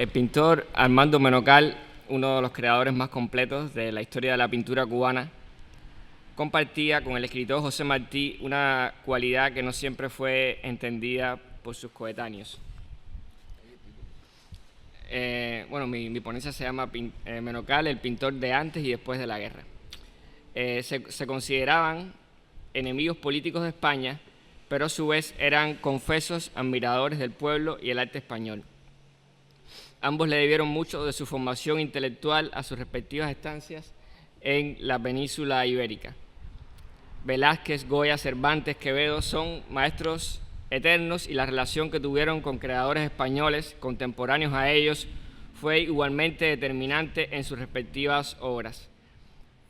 El pintor Armando Menocal, uno de los creadores más completos de la historia de la pintura cubana, compartía con el escritor José Martí una cualidad que no siempre fue entendida por sus coetáneos. Mi ponencia se llama Menocal, el pintor de antes y después de la guerra. Se consideraban enemigos políticos de España, pero a su vez eran confesos admiradores del pueblo y el arte español. Ambos le debieron mucho de su formación intelectual a sus respectivas estancias en la península ibérica. Velázquez, Goya, Cervantes, Quevedo son maestros eternos y la relación que tuvieron con creadores españoles contemporáneos a ellos fue igualmente determinante en sus respectivas obras.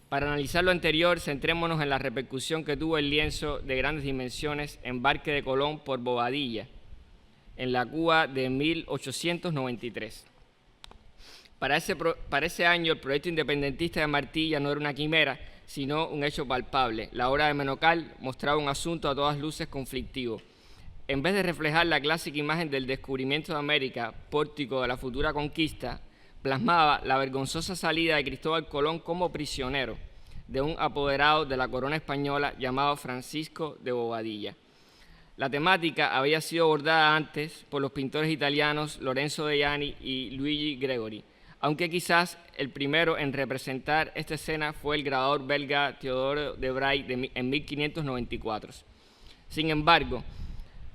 Para analizar lo anterior, centrémonos en la repercusión que tuvo el lienzo de grandes dimensiones Embarque de Colón por Bobadilla, en la Cuba de 1893. Para ese año, el proyecto independentista de Martí ya no era una quimera, sino un hecho palpable. La obra de Menocal mostraba un asunto a todas luces conflictivo. En vez de reflejar la clásica imagen del descubrimiento de América, pórtico de la futura conquista, plasmaba la vergonzosa salida de Cristóbal Colón como prisionero de un apoderado de la corona española llamado Francisco de Bobadilla. La temática había sido abordada antes por los pintores italianos Lorenzo de Gianni y Luigi Gregori, aunque quizás el primero en representar esta escena fue el grabador belga Theodore de Braille en 1594. Sin embargo,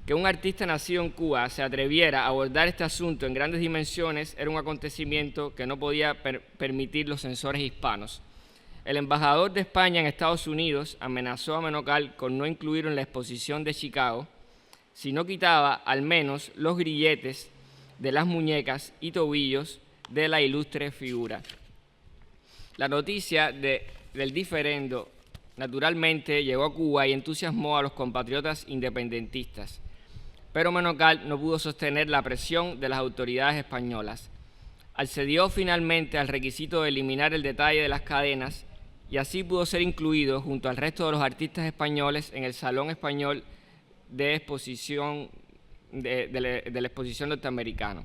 que un artista nacido en Cuba se atreviera a abordar este asunto en grandes dimensiones era un acontecimiento que no podía permitir los censores hispanos. El embajador de España en Estados Unidos amenazó a Menocal con no incluirlo en la exposición de Chicago si no quitaba al menos los grilletes de las muñecas y tobillos de la ilustre figura. La noticia del diferendo naturalmente llegó a Cuba y entusiasmó a los compatriotas independentistas, pero Menocal no pudo sostener la presión de las autoridades españolas. Accedió finalmente al requisito de eliminar el detalle de las cadenas y así pudo ser incluido junto al resto de los artistas españoles en el Salón Español de Exposición de la Exposición norteamericana.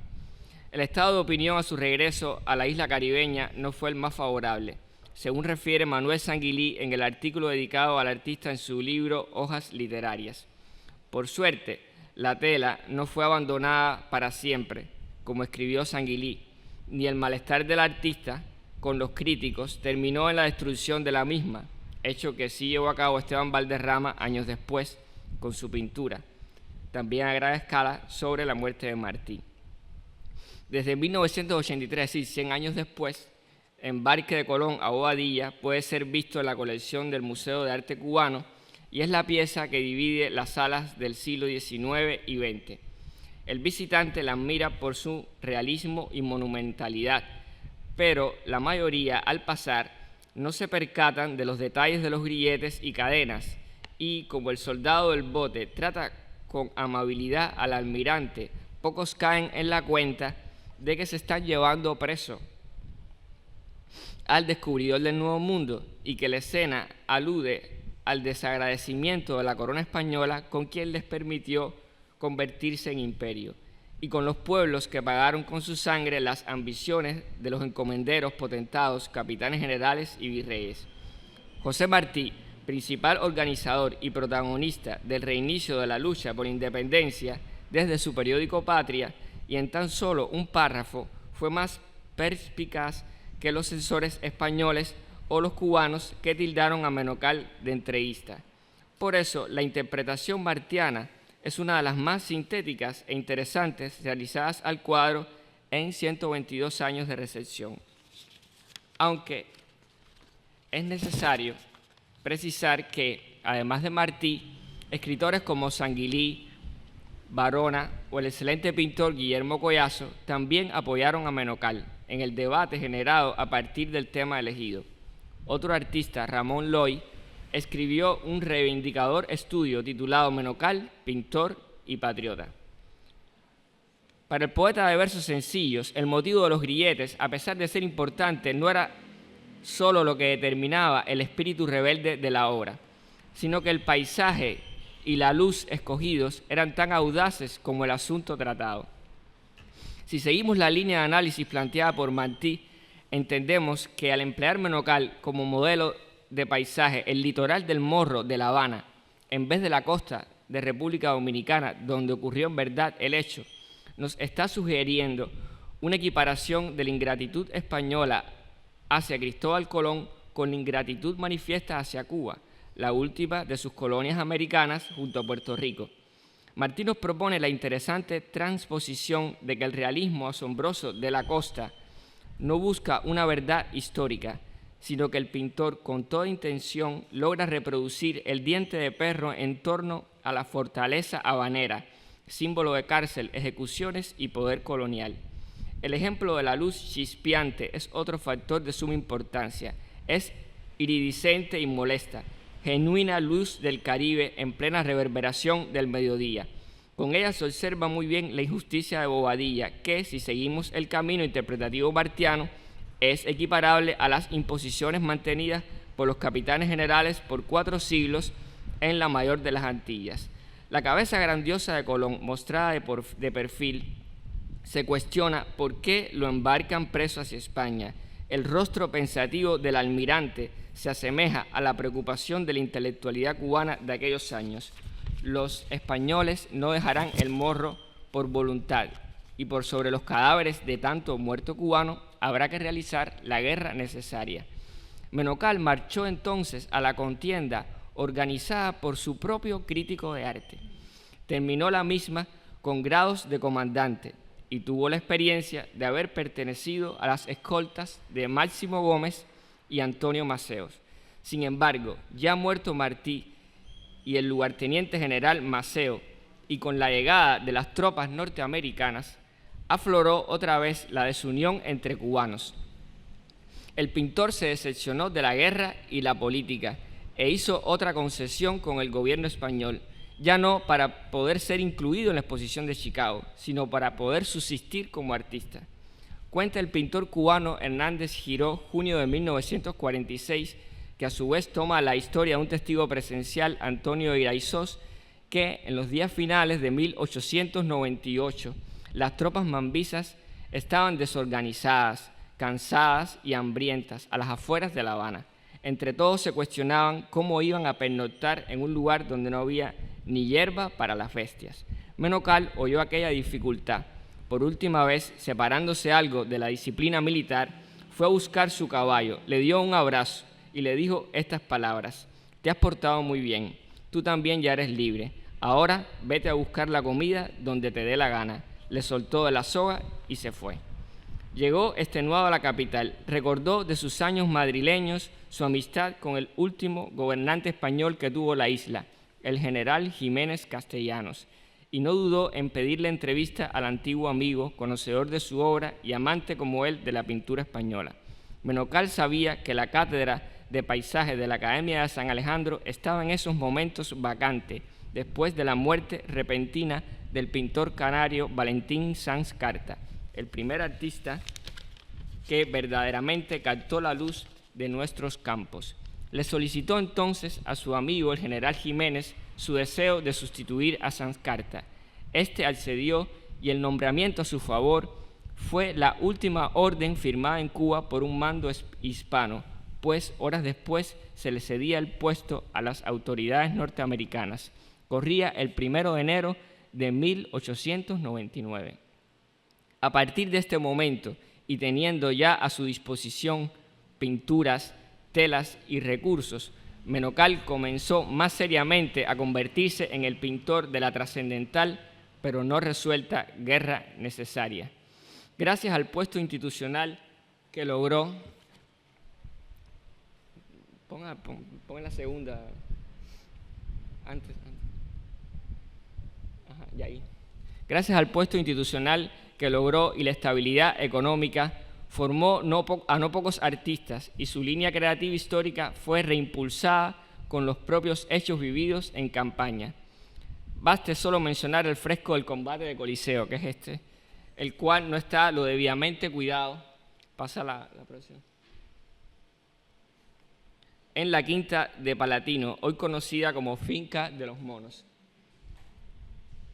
El estado de opinión a su regreso a la isla caribeña no fue el más favorable, según refiere Manuel Sanguilí en el artículo dedicado al artista en su libro Hojas literarias. Por suerte, la tela no fue abandonada para siempre, como escribió Sanguilí, ni el malestar del artista con los críticos terminó en la destrucción de la misma, hecho que sí llevó a cabo Esteban Valderrama años después con su pintura, también a gran escala, sobre la muerte de Martí. Desde 1983, es decir, 100 años después, Embarque de Colón a Bobadilla puede ser visto en la colección del Museo de Arte Cubano y es la pieza que divide las salas del siglo XIX y XX. El visitante la admira por su realismo y monumentalidad, pero la mayoría, al pasar, no se percatan de los detalles de los grilletes y cadenas y, como el soldado del bote trata con amabilidad al almirante, pocos caen en la cuenta de que se están llevando preso al descubridor del Nuevo Mundo y que la escena alude al desagradecimiento de la corona española con quien les permitió convertirse en imperio y con los pueblos que pagaron con su sangre las ambiciones de los encomenderos, potentados, capitanes generales y virreyes. José Martí, principal organizador y protagonista del reinicio de la lucha por independencia desde su periódico Patria, y en tan solo un párrafo fue más perspicaz que los censores españoles o los cubanos que tildaron a Menocal de entreguista. Por eso, la interpretación martiana es una de las más sintéticas e interesantes realizadas al cuadro en 122 años de recepción. Aunque es necesario precisar que, además de Martí, escritores como Sanguilí, Barona o el excelente pintor Guillermo Collazo también apoyaron a Menocal en el debate generado a partir del tema elegido. Otro artista, Ramón Loy, escribió un reivindicador estudio titulado Menocal, pintor y patriota. Para el poeta de versos sencillos, el motivo de los grilletes, a pesar de ser importante, no era solo lo que determinaba el espíritu rebelde de la obra, sino que el paisaje y la luz escogidos eran tan audaces como el asunto tratado. Si seguimos la línea de análisis planteada por Martí, entendemos que al emplear Menocal como modelo de paisaje, el litoral del Morro de La Habana, en vez de la costa de República Dominicana, donde ocurrió en verdad el hecho, nos está sugiriendo una equiparación de la ingratitud española hacia Cristóbal Colón con la ingratitud manifiesta hacia Cuba, la última de sus colonias americanas junto a Puerto Rico. Martí nos propone la interesante transposición de que el realismo asombroso de la costa no busca una verdad histórica, sino que el pintor con toda intención logra reproducir el diente de perro en torno a la fortaleza habanera, símbolo de cárcel, ejecuciones y poder colonial. El ejemplo de la luz chispeante es otro factor de suma importancia. Es iridiscente y molesta, genuina luz del Caribe en plena reverberación del mediodía. Con ella se observa muy bien la injusticia de Bobadilla, que, si seguimos el camino interpretativo martiano, es equiparable a las imposiciones mantenidas por los capitanes generales por 4 siglos en la mayor de las Antillas. La cabeza grandiosa de Colón, mostrada de perfil, se cuestiona por qué lo embarcan preso hacia España. El rostro pensativo del almirante se asemeja a la preocupación de la intelectualidad cubana de aquellos años. Los españoles no dejarán el Morro por voluntad, y por sobre los cadáveres de tanto muerto cubano habrá que realizar la guerra necesaria. Menocal marchó entonces a la contienda organizada por su propio crítico de arte. Terminó la misma con grados de comandante y tuvo la experiencia de haber pertenecido a las escoltas de Máximo Gómez y Antonio Maceos. Sin embargo, ya muerto Martí y el lugarteniente general Maceo, y con la llegada de las tropas norteamericanas, afloró otra vez la desunión entre cubanos. El pintor se decepcionó de la guerra y la política e hizo otra concesión con el gobierno español, ya no para poder ser incluido en la exposición de Chicago, sino para poder subsistir como artista. Cuenta el pintor cubano Hernández Giró, junio de 1946, que a su vez toma la historia de un testigo presencial, Antonio Iraizós, que en los días finales de 1898 las tropas mambisas estaban desorganizadas, cansadas y hambrientas a las afueras de La Habana. Entre todos se cuestionaban cómo iban a pernoctar en un lugar donde no había ni hierba para las bestias. Menocal oyó aquella dificultad. Por última vez, separándose algo de la disciplina militar, fue a buscar su caballo, le dio un abrazo y le dijo estas palabras: «Te has portado muy bien, tú también ya eres libre. Ahora vete a buscar la comida donde te dé la gana». Le soltó de la soga y se fue. Llegó extenuado a la capital, recordó de sus años madrileños su amistad con el último gobernante español que tuvo la isla, el general Jiménez Castellanos, y no dudó en pedirle entrevista al antiguo amigo, conocedor de su obra y amante como él de la pintura española. Menocal sabía que la cátedra de paisaje de la Academia de San Alejandro estaba en esos momentos vacante, después de la muerte repentina del pintor canario Valentín Sanz Carta, el primer artista que verdaderamente captó la luz de nuestros campos. Le solicitó entonces a su amigo el general Jiménez su deseo de sustituir a Sanz Carta. Este accedió y el nombramiento a su favor fue la última orden firmada en Cuba por un mando hispano, pues horas después se le cedía el puesto a las autoridades norteamericanas. Corría el 1 de enero de 1899. A partir de este momento, y teniendo ya a su disposición pinturas, telas y recursos, Menocal comenzó más seriamente a convertirse en el pintor de la trascendental pero no resuelta guerra necesaria. Gracias al puesto institucional que logró, ponga la segunda, antes. Ajá, ya ahí. Gracias al puesto institucional que logró y la estabilidad económica, formó a no pocos artistas y su línea creativa histórica fue reimpulsada con los propios hechos vividos en campaña. Baste solo mencionar el fresco del combate de Coliseo, que es este, el cual no está lo debidamente cuidado. Pasa la próxima. En la Quinta de Palatino, hoy conocida como Finca de los Monos.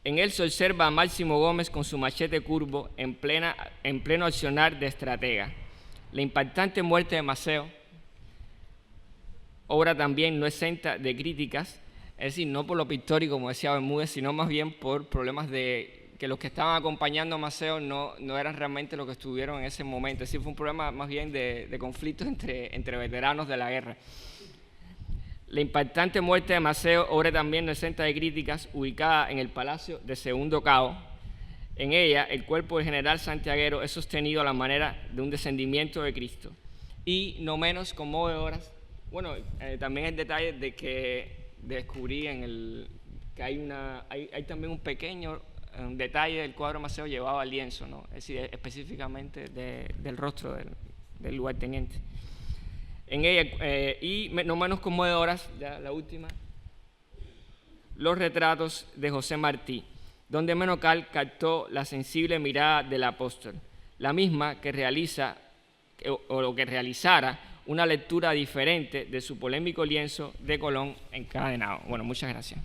En él se observa a Máximo Gómez con su machete curvo en pleno accionar de estratega. La impactante muerte de Maceo, obra también no exenta de críticas, es decir, no por lo pictórico, como decía Bermúdez, sino más bien por problemas de que los que estaban acompañando a Maceo no eran realmente lo que estuvieron en ese momento. Es decir, fue un problema más bien de conflictos entre veteranos de la guerra. La impactante muerte de Maceo, obra también no exenta de críticas, ubicada en el Palacio de Segundo Cao. En ella, el cuerpo del general santiaguero es sostenido a la manera de un descendimiento de Cristo. Y no menos conmovedoras, bueno, también el detalle de que descubrí que hay también un pequeño detalle del cuadro de Maceo llevado al lienzo, ¿no? Es decir, específicamente del rostro del lugarteniente. En ella, y no menos conmovedoras, ya la última, los retratos de José Martí, donde Menocal captó la sensible mirada del apóstol, la misma que realizara una lectura diferente de su polémico lienzo de Colón encadenado. Bueno, muchas gracias.